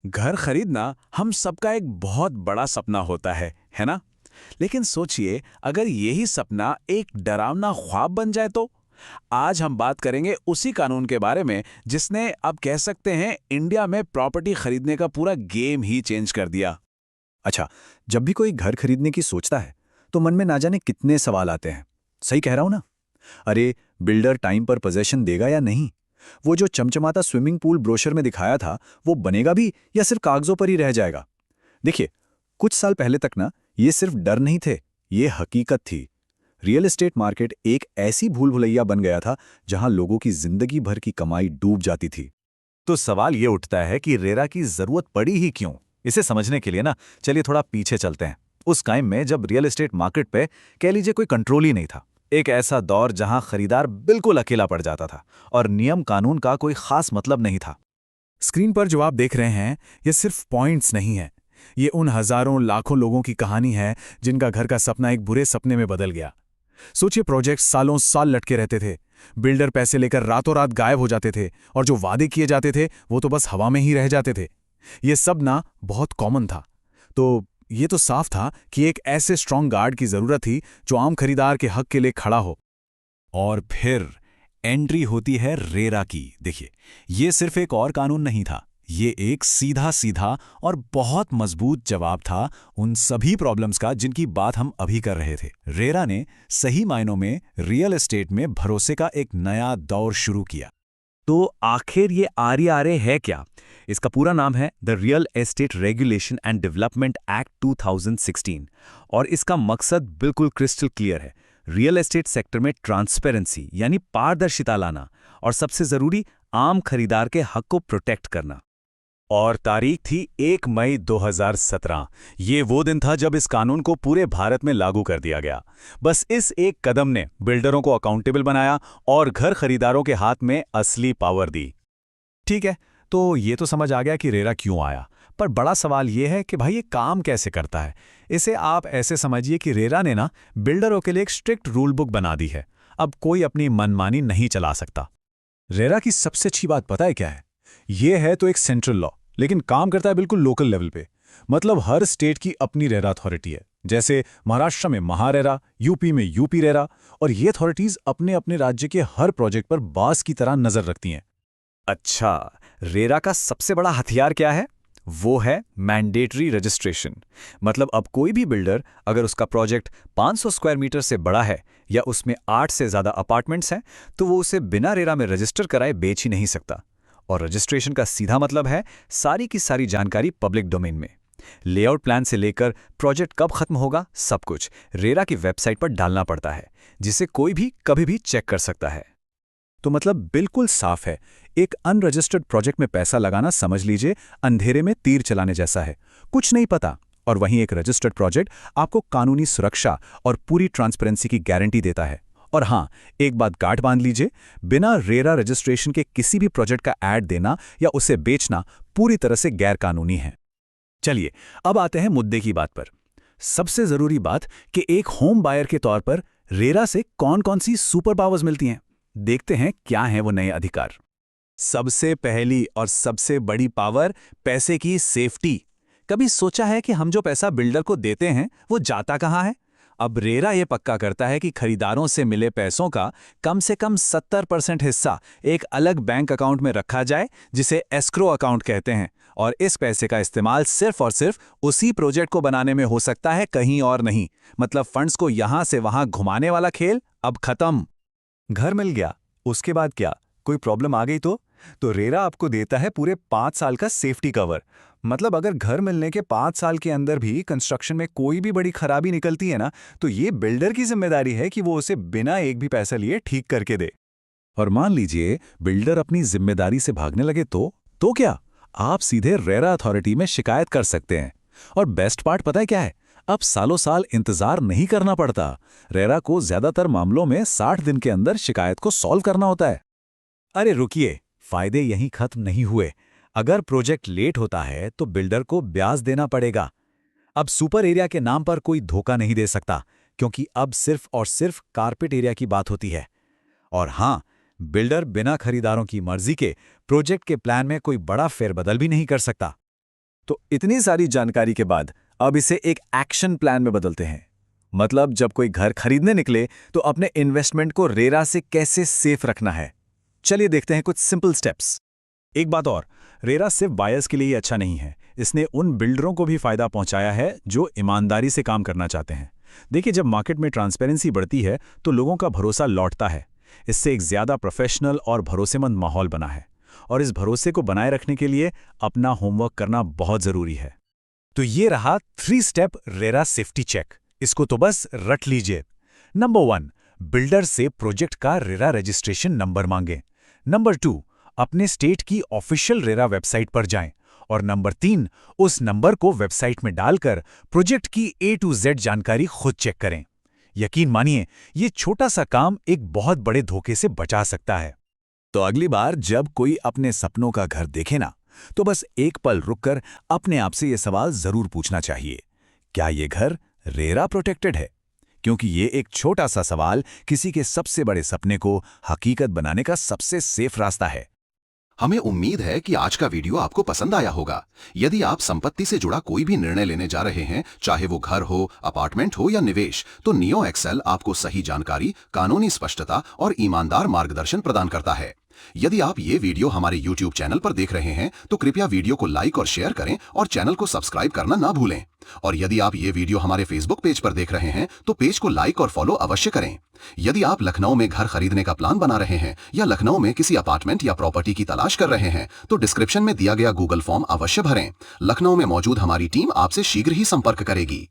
घर खरीदना हम सबका एक बहुत बड़ा सपना होता है ना? लेकिन सोचिए, अगर यही सपना एक डरावना ख्वाब बन जाए तो? आज हम बात करेंगे उसी कानून के बारे में जिसने अब कह सकते हैं इंडिया में प्रॉपर्टी खरीदने का पूरा गेम ही चेंज कर दिया। अच्छा, जब भी कोई घर खरीदने की सोचता है, तो मन में ना जाने कितने सवाल आते हैं। सही कह रहा हूं ना? अरे, बिल्डर टाइम पर पोजेशन देगा या नहीं? वो जो चमचमाता स्विमिंग पूल ब्रोशर में दिखाया था, वो बनेगा भी या सिर्फ कागजों पर ही रह जाएगा? देखिए, कुछ साल पहले तक ना, ये सिर्फ डर नहीं थे, ये हकीकत थी। रियल एस्टेट मार्केट एक ऐसी भूल भुलैया बन गया था, जहां लोगों की जिंदगी भर की कमाई डूब जाती थी। तो सवाल ये उठता है कि रेरा की जरूरत पड़ी ही क्यों। इसे समझने के लिए ना, चलिए थोड़ा पीछे चलते हैं। उस टाइम में जब रियल एस्टेट मार्केट पे कह लीजिए कोई कंट्रोल ही नहीं था। एक ऐसा दौर जहां खरीदार बिल्कुल अकेला पड़ जाता था और नियम कानून का कोई खास मतलब नहीं था। स्क्रीन पर जो आप देख रहे हैं, ये सिर्फ पॉइंट्स नहीं है। ये उन हजारों लाखों लोगों की कहानी है जिनका घर का सपना एक बुरे सपने में बदल गया। सोचिए, प्रोजेक्ट सालों साल लटके रहते थे, बिल्डर पैसे लेकर रातों रात गायब हो जाते थे, और जो वादे किए जाते थे वो तो बस हवा में ही रह जाते थे। ये सब ना बहुत कॉमन था। तो ये तो साफ था कि एक ऐसे स्ट्रांग गार्ड की जरूरत थी जो आम खरीदार के हक के लिए खड़ा हो। और फिर एंट्री होती है रेरा की। देखिए, ये सिर्फ एक और कानून नहीं था, ये एक सीधा सीधा और बहुत मजबूत जवाब था उन सभी प्रॉब्लम्स का जिनकी बात हम अभी कर रहे थे। रेरा ने सही मायनों में रियल एस्टेट में भरोसे का एक नया दौर शुरू किया। तो आखिर ये आरईआरए है क्या? इसका पूरा नाम है the real estate regulation and development act 2016 और इसका मकसद बिल्कुल क्रिस्टल क्लियर है। रियल एस्टेट सेक्टर में ट्रांसपेरेंसी यानी पारदर्शिता लाना और सबसे जरूरी आम खरीदार के हक को प्रोटेक्ट करना। और तारीख थी 1 मई 2017। ये वो दिन था जब इस कानून को पूरे भारत में लागू कर दिया गया। बस इस एक कदम ने बिल्डरों को अकाउंटेबल बनाया और घर खरीदारों के हाथ में असली पावर दी। ठीक है, तो ये तो समझ आ गया कि रेरा क्यों आया, पर बड़ा सवाल ये है कि भाई ये काम कैसे करता है। इसे आप ऐसे समझिए कि रेरा ने ना बिल्डरों के लिए एक स्ट्रिक्ट रूल बुक बना दी है। अब कोई अपनी मनमानी नहीं चला सकता। रेरा की सबसे अच्छी बात पता है क्या है? ये है तो एक सेंट्रल लॉ, लेकिन काम करता है बिल्कुल लोकल लेवल पे। मतलब हर स्टेट की अपनी रेरा अथॉरिटी है। जैसे महाराष्ट्र में महारेरा, यूपी में यूपी रेरा, और ये अथॉरिटीज अपने अपने राज्य के हर प्रोजेक्ट पर बास की तरह नजर रखती हैं। अच्छा, रेरा का सबसे बड़ा हथियार क्या है? वो है मैंडेटरी रजिस्ट्रेशन। मतलब अब कोई भी बिल्डर अगर उसका प्रोजेक्ट 500 स्क्वायर मीटर से बड़ा है या उसमें 8 से ज़्यादा अपार्टमेंट्स हैं, तो वो उसे बिना रेरा में रजिस्टर कराए बेच ही नहीं सकता। और रजिस्ट्रेशन का सीधा मतलब है सारी की सारी जानकारी पब्लिक डोमेन में। लेआउट प्लान से लेकर प्रोजेक्ट कब खत्म होगा, सब कुछ रेरा की वेबसाइट पर डालना पड़ता है, जिसे कोई भी कभी भी चेक कर सकता है। तो मतलब बिल्कुल साफ है, एक अनरजिस्टर्ड प्रोजेक्ट में पैसा लगाना समझ लीजिए अंधेरे में तीर चलाने जैसा है, कुछ नहीं पता। और वहीं एक रजिस्टर्ड प्रोजेक्ट आपको कानूनी सुरक्षा और पूरी ट्रांसपेरेंसी की गारंटी देता है। और हाँ, एक बात गांठ बांध लीजिए, बिना रेरा रजिस्ट्रेशन के किसी भी प्रोजेक्ट का ऐड देना या उसे बेचना पूरी तरह से गैर कानूनी है। चलिए, अब आते हैं मुद्दे की बात पर। सबसे जरूरी बात कि एक होम बायर के तौर पर रेरा से कौन कौन सी सुपर पावर्स मिलती हैं। देखते हैं क्या हैं वो नए अधिकार। सबसे पहली और सबसे बड़ी पावर, पैसे की सेफ्टी। कभी सोचा है कि हम जो पैसा बिल्डर को देते हैं वो जाता कहाँ है? अब रेरा ये पक्का करता है कि खरीदारों से मिले पैसों का कम से कम 70% हिस्सा एक अलग बैंक अकाउंट में रखा जाए, जिसे एस्क्रो अकाउंट कहते हैं। और इस पैसे का इस्तेमाल सिर्फ और सिर्फ उसी प्रोजेक्ट को बनाने में हो सकता है, कहीं और नहीं। मतलब फंड्स को यहां से वहां घुमाने वाला खेल अब खत्म। घर मिल गया, उसके बाद क्या? कोई प्रॉब्लम आ गई तो रेरा आपको देता है पूरे 5 साल का सेफ्टी कवर। मतलब अगर घर मिलने के 5 साल के अंदर भी कंस्ट्रक्शन में कोई भी बड़ी खराबी निकलती है ना, तो ये बिल्डर की जिम्मेदारी है कि वो उसे बिना एक भी पैसा लिए ठीक करके दे। और मान लीजिए बिल्डर अपनी जिम्मेदारी से भागने लगे तो क्या? आप सीधे रेरा अथॉरिटी में शिकायत कर सकते हैं। और बेस्ट पार्ट पता है क्या है? अब सालों साल इंतजार नहीं करना पड़ता। रेरा को ज्यादातर मामलों में 60 दिन के अंदर शिकायत को सॉल्व करना होता है। अरे रुकिए, फायदे यहीं खत्म नहीं हुए। अगर प्रोजेक्ट लेट होता है तो बिल्डर को ब्याज देना पड़ेगा। अब सुपर एरिया के नाम पर कोई धोखा नहीं दे सकता, क्योंकि अब सिर्फ और सिर्फ कारपेट एरिया की बात होती है। और हां, बिल्डर बिना खरीदारों की मर्जी के प्रोजेक्ट के प्लान में कोई बड़ा फेरबदल भी नहीं कर सकता। तो इतनी सारी जानकारी के बाद अब इसे एक एक्शन प्लान में बदलते हैं। मतलब जब कोई घर खरीदने निकले तो अपने इन्वेस्टमेंट को रेरा से कैसे सेफ रखना है। चलिए देखते हैं कुछ सिंपल स्टेप्स। एक बात और, रेरा सिर्फ बायर्स के लिए ही अच्छा नहीं है, इसने उन बिल्डरों को भी फायदा पहुंचाया है जो ईमानदारी से काम करना चाहते हैं। देखिए, जब मार्केट में ट्रांसपेरेंसी बढ़ती है तो लोगों का भरोसा लौटता है। इससे एक ज्यादा प्रोफेशनल और भरोसेमंद माहौल बना है, और इस भरोसे को बनाए रखने के लिए अपना होमवर्क करना बहुत जरूरी है। तो ये रहा 3 स्टेप रेरा सेफ्टी चेक। इसको तो बस रट लीजिए। नंबर 1, बिल्डर से प्रोजेक्ट का रेरा रजिस्ट्रेशन नंबर मांगें। नंबर 2, अपने स्टेट की ऑफिशियल रेरा वेबसाइट पर जाएं। और नंबर 3, उस नंबर को वेबसाइट में डालकर प्रोजेक्ट की A to Z जानकारी खुद चेक करें। यकीन मानिए, ये छोटा सा काम एक बहुत बड़े धोखे से बचा सकता है। तो अगली बार जब कोई अपने सपनों का घर देखे ना, तो बस एक पल रुककर अपने आप से ये सवाल जरूर पूछना चाहिए, क्या ये घर रेरा प्रोटेक्टेड है? क्योंकि ये एक छोटा सा सवाल किसी के सबसे बड़े सपने को हकीकत बनाने का सबसे सेफ रास्ता है। हमें उम्मीद है कि आज का वीडियो आपको पसंद आया होगा। यदि आप संपत्ति से जुड़ा कोई भी निर्णय लेने जा रहे हैं, चाहे वो घर हो, अपार्टमेंट हो या निवेश, तो नियो एक्सेल आपको सही जानकारी, कानूनी स्पष्टता और ईमानदार मार्गदर्शन प्रदान करता है। यदि आप ये वीडियो हमारे YouTube चैनल पर देख रहे हैं तो कृपया वीडियो को लाइक और शेयर करें और चैनल को सब्सक्राइब करना ना भूलें। और यदि आप ये वीडियो हमारे Facebook पेज पर देख रहे हैं तो पेज को लाइक और फॉलो अवश्य करें। यदि आप लखनऊ में घर खरीदने का प्लान बना रहे हैं या लखनऊ में किसी अपार्टमेंट या प्रॉपर्टी की तलाश कर रहे हैं तो डिस्क्रिप्शन में दिया गया गूगल फॉर्म अवश्य भरें। लखनऊ में मौजूद हमारी टीम आपसे शीघ्र ही संपर्क करेगी।